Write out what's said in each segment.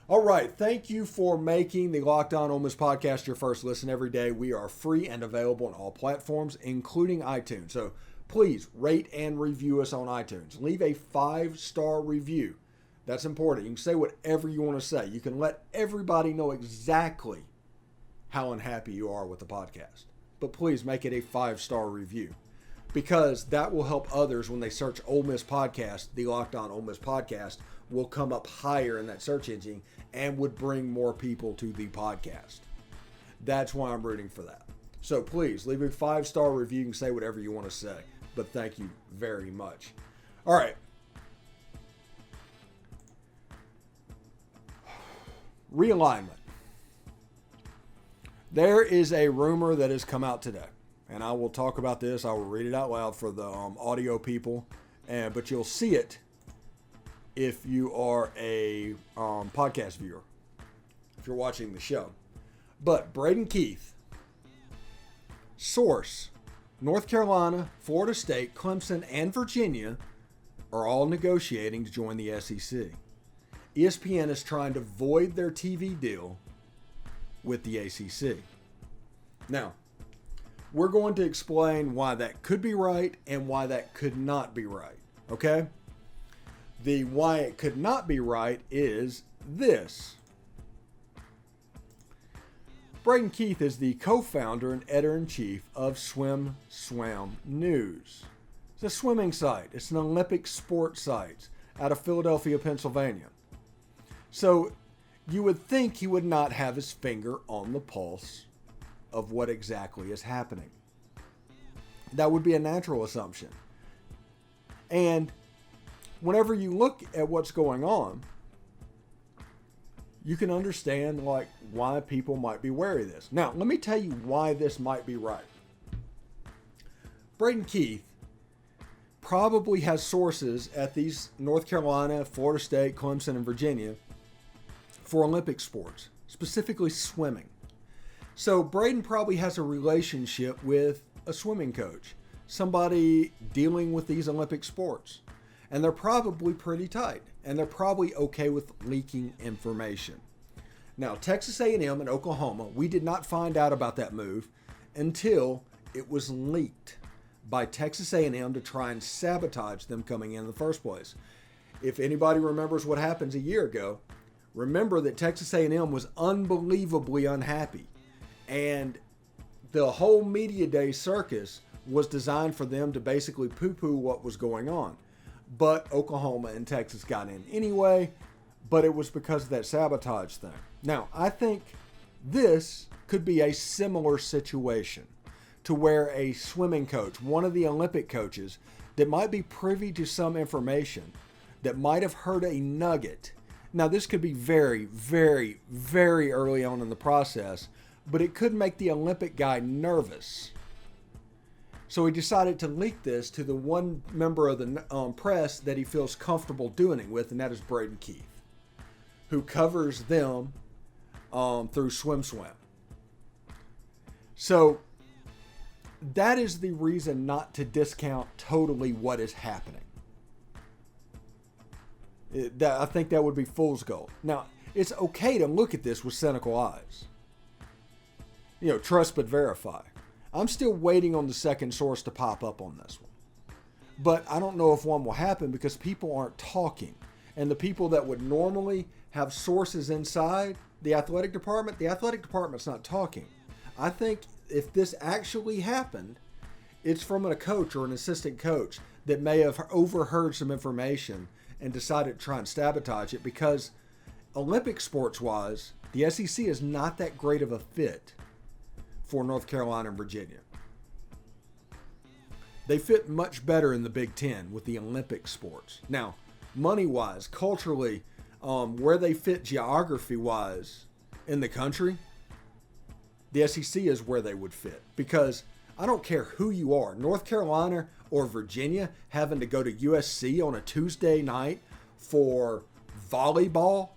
All right. Thank you for making the Locked On Ole Miss podcast your first listen every day. We are free and available on all platforms, including iTunes. So please rate and review us on iTunes. Leave a 5-star review. That's important. You can say whatever you want to say. You can let everybody know exactly how unhappy you are with the podcast. But please make it a 5-star review, because that will help others when they search Ole Miss podcast. The Locked On Ole Miss podcast will come up higher in that search engine and would bring more people to the podcast. That's why I'm rooting for that. So please leave a 5-star review and say whatever you want to say. But thank you very much. All right. Realignment. There is a rumor that has come out today, and I will talk about this. I will read it out loud for the audio people, but you'll see it if you are a podcast viewer, if you're watching the show. But Braden Keith, source, North Carolina, Florida State, Clemson, and Virginia are all negotiating to join the SEC. ESPN is trying to void their TV deal with the ACC. Now, we're going to explain why that could be right and why that could not be right, okay? The why it could not be right is this. Braden Keith is the co-founder and editor-in-chief of Swim Swam News. It's a swimming site. It's an Olympic sports site out of Philadelphia, Pennsylvania. So you would think he would not have his finger on the pulse of what exactly is happening. That would be a natural assumption. And whenever you look at what's going on, you can understand why people might be wary of this. Now, let me tell you why this might be right. Braden Keith probably has sources at these North Carolina, Florida State, Clemson, and Virginia for Olympic sports, specifically swimming. So Braden probably has a relationship with a swimming coach, somebody dealing with these Olympic sports. And they're probably pretty tight, and they're probably okay with leaking information. Now, Texas A&M and Oklahoma, we did not find out about that move until it was leaked by Texas A&M to try and sabotage them coming in the first place. If anybody remembers what happened a year ago, remember that Texas A&M was unbelievably unhappy, and the whole media day circus was designed for them to basically poo-poo what was going on. But Oklahoma and Texas got in anyway, but it was because of that sabotage thing. Now, I think this could be a similar situation to where a swimming coach, one of the Olympic coaches, that might be privy to some information, that might have heard a nugget. Now, this could be very, very, very early on in the process, but it could make the Olympic guy nervous. So he decided to leak this to the one member of the press that he feels comfortable doing it with, and that is Braden Keith, who covers them through Swim Swam. So that is the reason not to discount totally what is happening. I think that would be fool's gold. Now, it's okay to look at this with cynical eyes. Trust but verify. I'm still waiting on the second source to pop up on this one. But I don't know if one will happen because people aren't talking. And the people that would normally have sources inside the athletic department's not talking. I think if this actually happened, it's from a coach or an assistant coach that may have overheard some information and decided to try and sabotage it, because Olympic sports-wise, the SEC is not that great of a fit for North Carolina and Virginia. They fit much better in the Big Ten with the Olympic sports. Now, money-wise, culturally, where they fit geography-wise in the country, the SEC is where they would fit. Because I don't care who you are, North Carolina or Virginia, having to go to USC on a Tuesday night for volleyball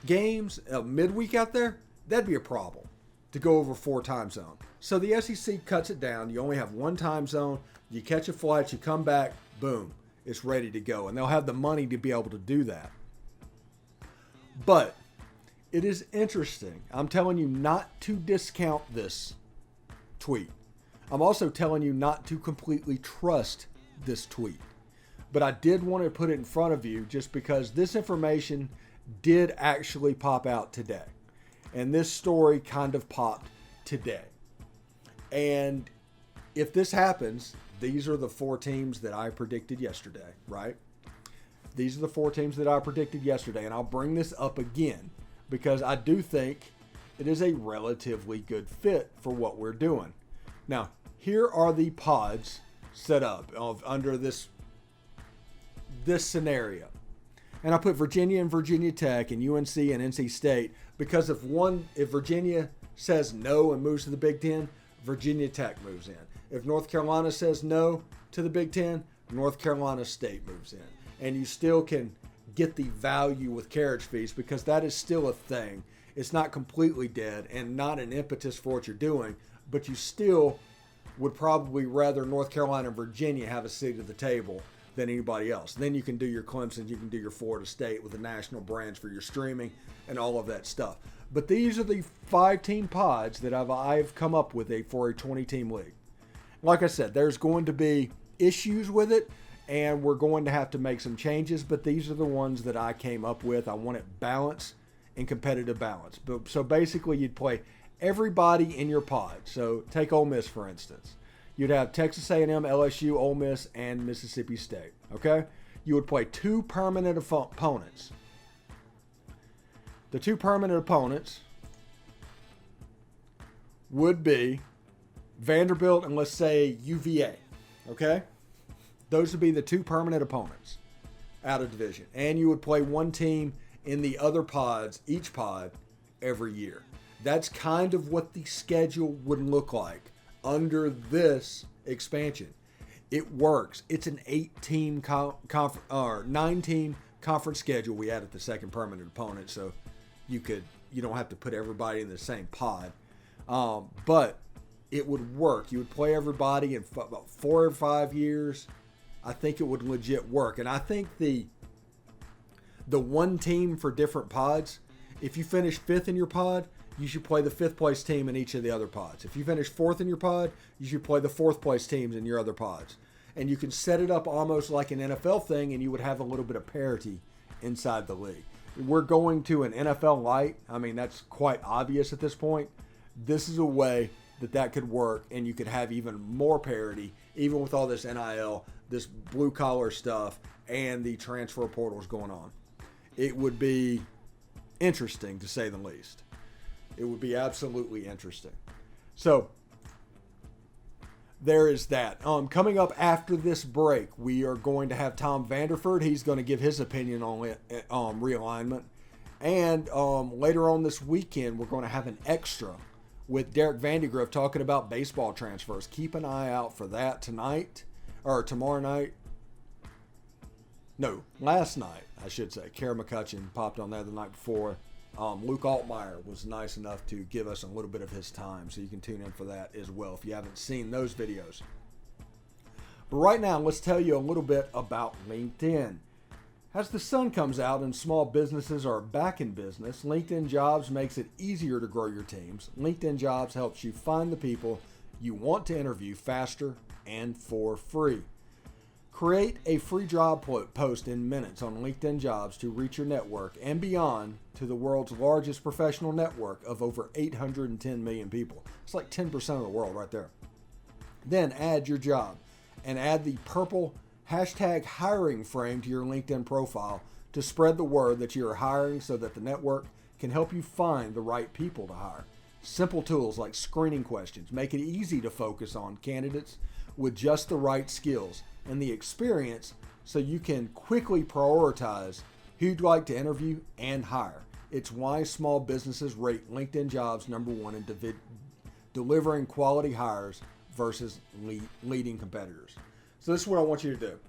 games, midweek out there, that'd be a problem to go over 4 time zones. So the SEC cuts it down. You only have 1 time zone. You catch a flight, you come back, boom, it's ready to go. And they'll have the money to be able to do that. But it is interesting. I'm telling you not to discount this tweet. I'm also telling you not to completely trust this tweet. But I did want to put it in front of you just because this information did actually pop out today. And this story kind of popped today. And if this happens, these are the 4 teams that I predicted yesterday, right? These are the 4 teams that I predicted yesterday. And I'll bring this up again because I do think it is a relatively good fit for what we're doing. Now, here are the pods set up under this scenario. And I put Virginia and Virginia Tech and UNC and NC State because if Virginia says no and moves to the Big Ten, Virginia Tech moves in. If North Carolina says no to the Big Ten, North Carolina State moves in. And you still can get the value with carriage fees because that is still a thing. It's not completely dead and not an impetus for what you're doing, but you still would probably rather North Carolina and Virginia have a seat at the table than anybody else. Then you can do your Clemson, you can do your Florida State with the national brands for your streaming and all of that stuff. But these are the 5-team pods that I've come up with for a 20-team league. Like I said, there's going to be issues with it, and we're going to have to make some changes, but these are the ones that I came up with. I wanted balance and competitive balance. So basically, you'd play everybody in your pod. So take Ole Miss, for instance. You'd have Texas A&M, LSU, Ole Miss, and Mississippi State, okay? You would play 2 permanent opponents. The 2 permanent opponents would be Vanderbilt and, let's say, UVA, okay? Those would be the 2 permanent opponents out of division. And you would play 1 team in the other pods, each pod, every year. That's kind of what the schedule would look like under this expansion. It works. It's an 8-team 9-team conference schedule we added the second permanent opponent, so you don't have to put everybody in the same pod. But it would work. You would play everybody in about 4 or 5 years. I think it would legit work. And I think the 1 team for different pods, if you finish 5th in your pod, you should play the 5th place team in each of the other pods. If you finish 4th in your pod, you should play the 4th place teams in your other pods. And you can set it up almost like an NFL thing, and you would have a little bit of parity inside the league. We're going to an NFL light. I mean, that's quite obvious at this point. This is a way that could work, and you could have even more parity, even with all this NIL, this blue-collar stuff, and the transfer portals going on. It would be interesting, to say the least. It would be absolutely interesting. So there is that. Coming up after this break, we are going to have Tom Vanderford. He's going to give his opinion on realignment. And later on this weekend, we're going to have an extra with Derek Vandergriff talking about baseball transfers. Keep an eye out for that tonight, or tomorrow night. No, last night, I should say. Kara McCutcheon popped on there the night before. Luke Altmaier was nice enough to give us a little bit of his time, so you can tune in for that as well if you haven't seen those videos. But right now, let's tell you a little bit about LinkedIn. As the sun comes out and small businesses are back in business, LinkedIn Jobs makes it easier to grow your teams. LinkedIn Jobs helps you find the people you want to interview faster and for free. Create a free job post in minutes on LinkedIn Jobs to reach your network and beyond to the world's largest professional network of over 810 million people. It's like 10% of the world right there. Then add your job and add the purple hashtag hiring frame to your LinkedIn profile to spread the word that you are hiring so that the network can help you find the right people to hire. Simple tools like screening questions make it easy to focus on candidates with just the right skills and the experience so you can quickly prioritize who you'd like to interview and hire. It's why small businesses rate LinkedIn Jobs #1 in delivering quality hires versus leading competitors. So this is what I want you to do.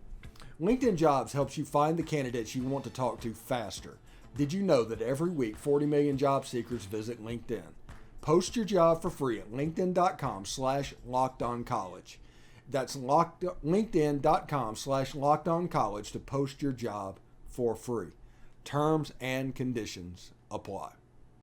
LinkedIn Jobs helps you find the candidates you want to talk to faster. Did you know that every week 40 million job seekers visit LinkedIn? Post your job for free at linkedin.com/lockedoncollege. That's linkedin.com/lockedoncollege to post your job for free. Terms and conditions apply.